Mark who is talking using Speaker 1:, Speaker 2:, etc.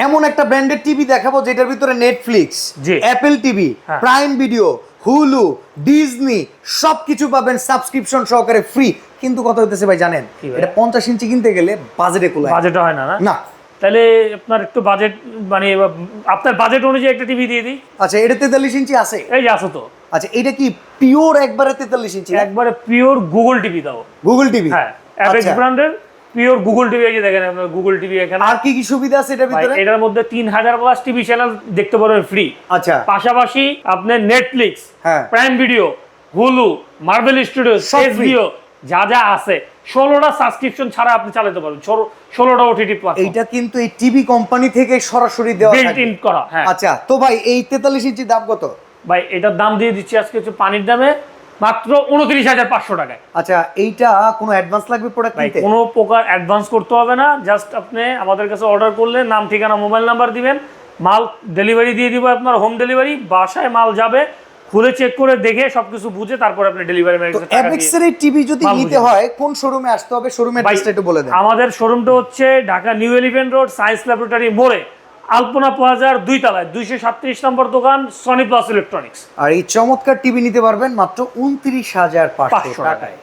Speaker 1: এমন একটা ব্র্যান্ডের টিভি দেখাবো যেটার ভিতরে নেটফ্লিক্স,
Speaker 2: জি।
Speaker 1: অ্যাপেল টিভি,
Speaker 2: হ্যাঁ।
Speaker 1: প্রাইম ভিডিও, হুলু, ডিজনি সবকিছু পাবেন সাবস্ক্রিপশন সহকারে ফ্রি। কিন্তু কথা হইতেছে ভাই জানেন,
Speaker 2: কি ভাই?
Speaker 1: এটা 50 ইঞ্চি কিনতে গেলে বাজেটে কুলায়
Speaker 2: বাজেট হয় না,
Speaker 1: না।
Speaker 2: তাহলে আপনার একটু বাজেট মানে আপনার বাজেট অনুযায়ী একটা টিভি দিয়ে দিই।
Speaker 1: আচ্ছা, এটা 43 ইঞ্চি আছে?
Speaker 2: এই যে আছে তো।
Speaker 1: আচ্ছা, এটা কি পিওর একবারে 43 ইঞ্চি?
Speaker 2: একবারে পিওর গুগল টিভি দাও।
Speaker 1: Google TV?
Speaker 2: হ্যাঁ, অ্যাপেক্স ব্র্যান্ডের পিওর গুগল টিভি। এই যে দেখেন আপনার গুগল টিভি এখানে।
Speaker 1: আর কি কি সুবিধা আছে এটার
Speaker 2: ভাই,
Speaker 1: ভিতরে?
Speaker 2: এটার মধ্যে 3000 প্লাস টিভি চ্যানেল দেখতে পারবেন ফ্রি।
Speaker 1: আচ্ছা,
Speaker 2: পাশাপাশি আপনার নেটফ্লিক্স,
Speaker 1: হ্যাঁ,
Speaker 2: prime video, Hulu, marble studio,
Speaker 1: সব
Speaker 2: এসবিও যা যা আছে 16টা সাবস্ক্রিপশন ছাড়া আপনি চালাতে পারবেন। 16টা ওটিটি প্ল্যাটফর্ম।
Speaker 1: এইটা কিন্তু এই টিভি কোম্পানি থেকে সরাসরি দেওয়া
Speaker 2: বিল্ট
Speaker 1: থাকে।
Speaker 2: ইন করা। হ্যাঁ।
Speaker 1: আচ্ছা, তো ভাই এই 43 ইঞ্চির দাম কত?
Speaker 2: ভাই এটার দাম দিয়ে দিচ্ছি আজকে হচ্ছে পানির দামে মাত্র 29,500 টাকায়।
Speaker 1: আচ্ছা, এইটা কোনো অ্যাডভান্স লাগবে প্রোডাক্ট
Speaker 2: ভাই
Speaker 1: নিতে?
Speaker 2: কোনো প্রকার অ্যাডভান্স করতে হবে না, জাস্ট আপনি আমাদের কাছে অর্ডার করলে নাম, ঠিকানা, মোবাইল নাম্বার দিবেন, মাল ডেলিভারি দিয়ে দিব। আপনার হোম ডেলিভারি, বাসায় মাল যাবে, খুলে চেক করে দেখে সবকিছু বুঝে তারপর আপনি ডেলিভারি ম্যানের কাছে টাকা
Speaker 1: অ্যাপেক্স
Speaker 2: দিয়ে।
Speaker 1: এর টিভি যদি
Speaker 2: মাল
Speaker 1: নিতে
Speaker 2: বুঝে
Speaker 1: হয় কোন শোরুমে আসতে হবে? শোরুমের
Speaker 2: ভাই,
Speaker 1: অ্যাড্রেসটা একটু বলে দেন।
Speaker 2: আমাদের শোরুমটা হচ্ছে Dhaka new elephant road, science laboratory মোড়ে, আলপনা প্লাজার 2 তলায় 237 নম্বর দোকান, সনি প্লাস ইলেকট্রনিক্স।
Speaker 1: আর এই চমৎকার টিভি নিতে পারবেন মাত্র 29,500
Speaker 2: 500
Speaker 1: টাকায়।